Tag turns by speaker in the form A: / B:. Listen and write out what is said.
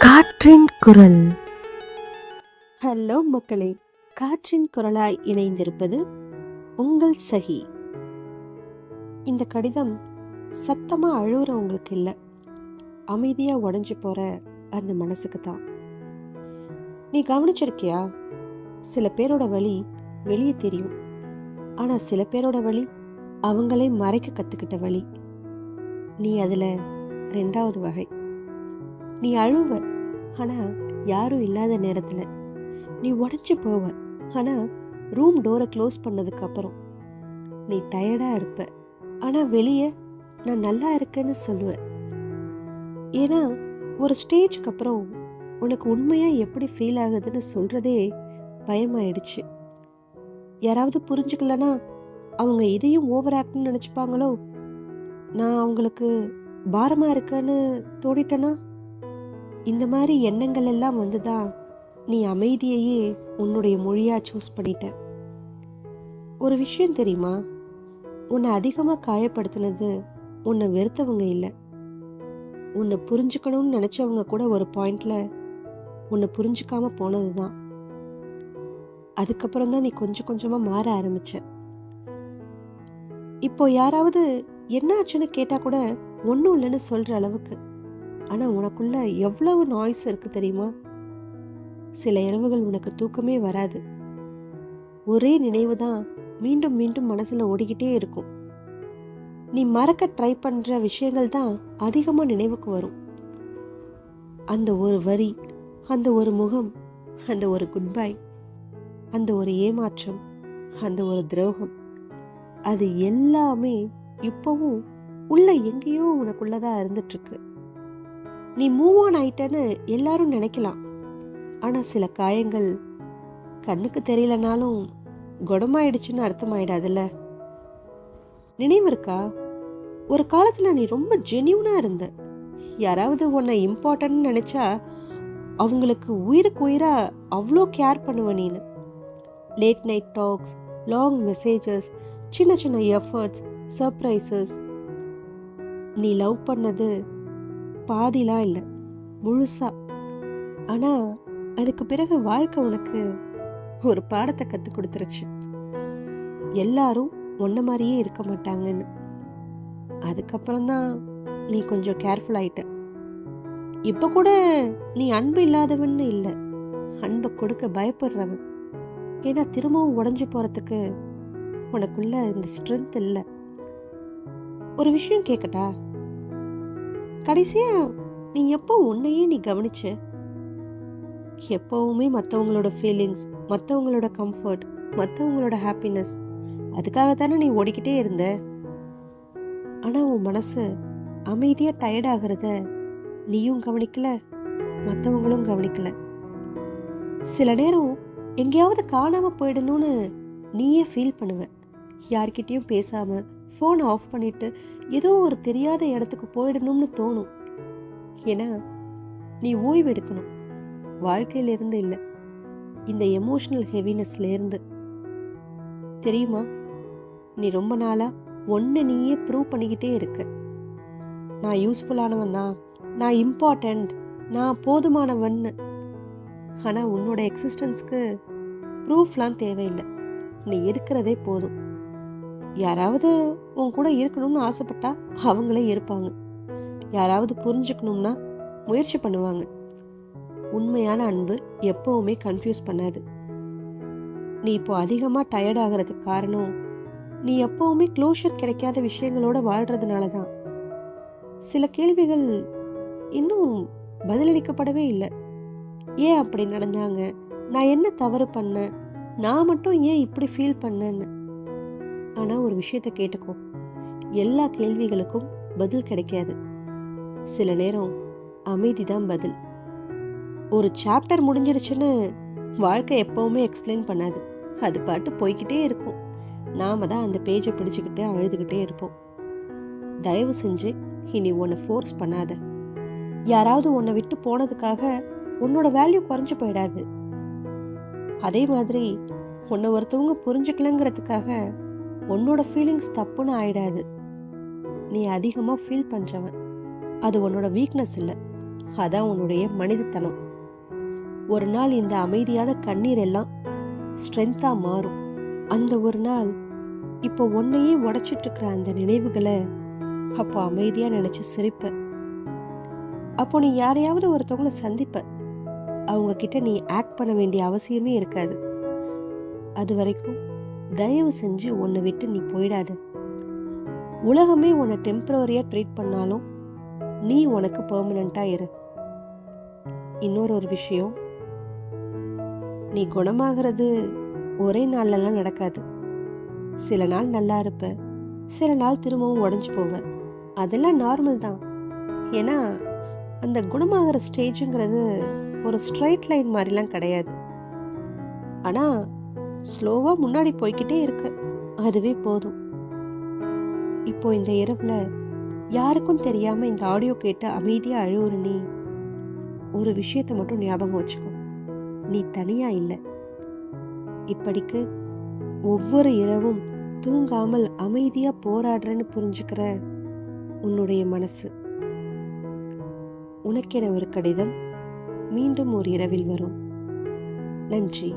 A: காற்றின் குரல்.
B: ஹலோ மக்களே, காற்றின் குரலாய் இணைந்திருப்பது உங்கள் சகி. இந்த கடிதம் சத்தமா அழுகுறவங்களுக்கு இல்லை, அமைதியா உடஞ்சி போற அந்த மனசுக்கு தான். நீ கவனிச்சிருக்கியா? சில பேரோட வலி வெளியே தெரியும், ஆனா சில பேரோட வலி அவங்களே மறைக்க கத்துக்கிட்ட வலி. நீ அதுல 2வது வகை. நீ அழுவ, ஆனா யாரும் இல்லாத நேரத்துல. நீ உடஞ்சி போவ, ஆனா ரூம் டோரை க்ளோஸ் பண்ணதுக்கு அப்புறம். நீ டயர்டா இருப்ப, ஆனா வெளியே நான் நல்லா இருக்கேன்னு சொல்லுவ. ஏன்னா ஒரு ஸ்டேஜ்க்கு அப்புறம் உனக்கு உண்மையா எப்படி ஃபீல் ஆகுதுன்னு சொல்றதே பயமாயிடுச்சு. யாராவது புரிஞ்சுக்கலனா அவங்க இதையும் ஓவர் ஆக்ட்னு நினைச்சுப்பாங்களோ, நான் அவங்களுக்கு பாரமா இருக்கேன்னு தோணிட்டேனா. இந்த மாதிரி எண்ணங்கள் எல்லாம் வந்துதான் நீ அமைதியையே உன்னுடைய மொழியா சூஸ் பண்ணிட்ட. ஒரு விஷயம் தெரியுமா? உன்னை அதிகமாக காயப்படுத்தினது உன்னை வெறுத்தவங்க இல்லை, உன்னை புரிஞ்சுக்கணும்னு நினைச்சவங்க கூட ஒரு பாயிண்ட்ல உன்னை புரிஞ்சுக்காம போனது தான். அதுக்கப்புறம் தான் நீ கொஞ்சம் கொஞ்சமா மாற ஆரம்பிச்ச. இப்போ யாராவது என்ன ஆச்சுன்னு கேட்டா கூட ஒன்றும் இல்லைன்னு சொல்ற அளவுக்கு. ஆனா உனக்குள்ள எவ்வளவு நாய்ஸ் இருக்கு தெரியுமா? சில இரவுகள் உனக்கு தூக்கமே வராது. ஒரே நினைவு தான் மீண்டும் மீண்டும் மனசுல ஓடிக்கிட்டே இருக்கும். நீ மறக்க ட்ரை பண்ற விஷயங்கள் தான் அதிகமா நினைவுக்கு வரும். அந்த ஒரு வரி, அந்த ஒரு முகம், அந்த ஒரு குட் பை, அந்த ஒரு ஏமாற்றம், அந்த ஒரு துரோகம், அது எல்லாமே இப்பவும் உள்ள எங்கேயோ உனக்குள்ளதான் இருந்துட்டு இருக்கு. நீ மூவ் ஆன் ஆயிட்டன்னு எல்லாரும் நினைக்கலாம், ஆனா சில காயங்கள் கண்ணுக்கு தெரியலனாலும் குணமாயிடுச்சுன்னு அர்த்தமாயிடாதுல்ல. நினைவு இருக்கா? ஒரு காலத்துல நீ ரொம்ப ஜென்யூனா இருந்த. யாராவது உன்னை இம்பார்ட்டன்ட் நினைச்சா அவங்களுக்கு உயிருக்கு உயிரா அவ்வளோ கேர் பண்ணுவ நீனு. Late night talks, long messages, சின்ன சின்ன எஃபர்ட்ஸ், சர்ப்ரைசஸ். நீ லவ் பண்ணது பாதிலாம் இல்லை, முழுசா. ஆனா அதுக்கு பிறகு வாழ்க்கை உனக்கு ஒரு பாடத்தை கற்றுக் கொடுத்துருச்சு. எல்லாரும் ஒன்ன மாதிரியே இருக்க மாட்டாங்கன்னு. அதுக்கப்புறம் தான் நீ கொஞ்சம் கேர்ஃபுல் ஆயிட்ட. இப்போ கூட நீ அன்பு இல்லாதவன்னு இல்லை, அன்பை கொடுக்க பயப்படுறவன். ஏன்னா திரும்பவும் உடஞ்சி போறதுக்கு உனக்குள்ள இந்த ஸ்ட்ரென்த் இல்லை. ஒரு விஷயம் கேட்கட்டா? கடைசியா நீ எப்போ உன்னையே நீ கவனிச்ச? எப்பவுமே மற்றவங்களோட ஃபீலிங்ஸ், மற்றவங்களோட கம்ஃபர்ட், மற்றவங்களோட ஹாப்பினஸ், அதுக்காக தானே நீ ஓடிக்கிட்டே இருந்த. ஆனால் உன் மனசு அமைதியாக டயர்ட் ஆகிறத நீயும் கவனிக்கல, மற்றவங்களும் கவனிக்கல. சில நேரம் எங்கேயாவது காணாமல் போயிடணும்னு நீயே ஃபீல் பண்ணுவ. யார்கிட்டையும் பேசாமல் ஃபோனை ஆஃப் பண்ணிட்டு ஏதோ ஒரு தெரியாத இடத்துக்கு போயிடணும்னு தோணும். ஏன்னா நீ ஓய்வு எடுக்கணும், வாழ்க்கையிலிருந்து இல்லை, இந்த எமோஷனல் ஹெவினஸ்லேருந்து. தெரியுமா, நீ ரொம்ப நாளாக ஒன்று நீயே ப்ரூவ் பண்ணிக்கிட்டே இருக்க. நான் யூஸ்ஃபுல்லானவன் தான், நான் இம்பார்ட்டண்ட், நான் போதுமானவன்னு. ஆனால் உன்னோட எக்ஸிஸ்டன்ஸ்க்கு ப்ரூஃப்லாம் தேவையில்லை, நீ இருக்கிறதே போதும். யாராவது உன் கூட இருக்கணும்னு ஆசைப்பட்டா அவங்களே இருப்பாங்க. யாராவது புரிஞ்சுக்கணும்னா முயற்சி பண்ணுவாங்க. உண்மையான அன்பு எப்பவுமே கன்ஃபியூஸ் பண்ணாது. நீ இப்போ அதிகமாக டயர்ட் ஆகிறதுக்கு காரணம் நீ எப்பவுமே க்ளோஷர் கிடைக்காத விஷயங்களோட வாழ்றதுனால தான். சில கேள்விகள் இன்னும் பதிலளிக்கப்படவே இல்லை. ஏன் அப்படி நடந்தாங்க, நான் என்ன தவறு பண்ணேன், நான் மட்டும் ஏன் இப்படி ஃபீல் பண்ணேன்னு. ஆனால் ஒரு விஷயத்தை கேட்டுக்கோ, எல்லா கேள்விகளுக்கும் பதில் கிடைக்காது. சில நேரம் அமைதி தான் பதில். ஒரு சாப்டர் முடிஞ்சிருச்சுன்னு வாழ்க்கை எப்பவுமே எக்ஸ்பிளைன் பண்ணாது, அது பாட்டு போய்கிட்டே இருக்கும். நாம தான் அந்த பேஜை பிடிச்சுக்கிட்டு அழுதுகிட்டே இருப்போம். தயவு செஞ்சு இனி உன்னை ஃபோர்ஸ் பண்ணாத. யாராவது உன்னை விட்டு போனதுக்காக உன்னோட வேல்யூ குறைஞ்சு போயிடாது. அதே மாதிரி உன்னை ஒருத்தவங்க புரிஞ்சுக்கலங்கிறதுக்காக உன்னோட ஃபீலிங்ஸ் தப்புன்னு ஆயிடாது. நீ அதிகமாக ஃபீல் பண்ணுறவன், அது உன்னோட வீக்னஸ் இல்லை, அதான் உன்னுடைய மனிதத்தனம். ஒரு நாள் இந்த அமைதியான கண்ணீர் எல்லாம் ஸ்ட்ரென்த்தா மாறும். அந்த ஒரு நாள் இப்போ உன்னையே உடைச்சிட்டு இருக்கிற அந்த நினைவுகளை அப்போ அமைதியா நினைச்சு சிரிப்ப. அப்போ நீ யாரையாவது ஒருத்தவங்கள சந்திப்ப. அவங்க கிட்ட நீ ஆக்ட் பண்ண வேண்டிய அவசியமே இருக்காது. அது வரைக்கும் தயவு செஞ்சு உன்னை விட்டு நீ போயிடாத. உலகமே உன்னை டெம்பரரியா ட்ரீட் பண்ணாலும் நீ உனக்கு பெர்மனண்டா இரு. இன்னொரு ஒரு விஷயம், நீ குணமாகிறது ஒரே நாள்லலாம் நடக்காது. சில நாள் நல்லா இருப்ப, சில நாள் திரும்பவும் உடஞ்சு போவ. அதெல்லாம் நார்மல் தான். ஏன்னா அந்த குணமாகிற ஸ்டேஜுங்கிறது ஒரு ஸ்ட்ரைட் லைன் மாதிரிலாம் கிடையாது. ஆனால் ஸ்லோவாக முன்னாடி போய்கிட்டே இருக்கு. அதுவே போதும். இப்போ இந்த இரவுல யாருக்கும் தெரியாம இந்த ஆடியோ கேட்டு அமைதியாக அழுவுற நீ ஒரு விஷயத்தை மட்டும் ஞாபகம் வச்சுக்கோ. நீ தனியா இல்லை. இப்படிக்கு ஒவ்வொரு இரவும் தூங்காமல் அமைதியா போராடுறேன்னு புரிஞ்சுக்கிற உன்னுடைய மனசு. உனக்கென ஒரு கடிதம் மீண்டும் ஒரு இரவில் வரும். நன்றி.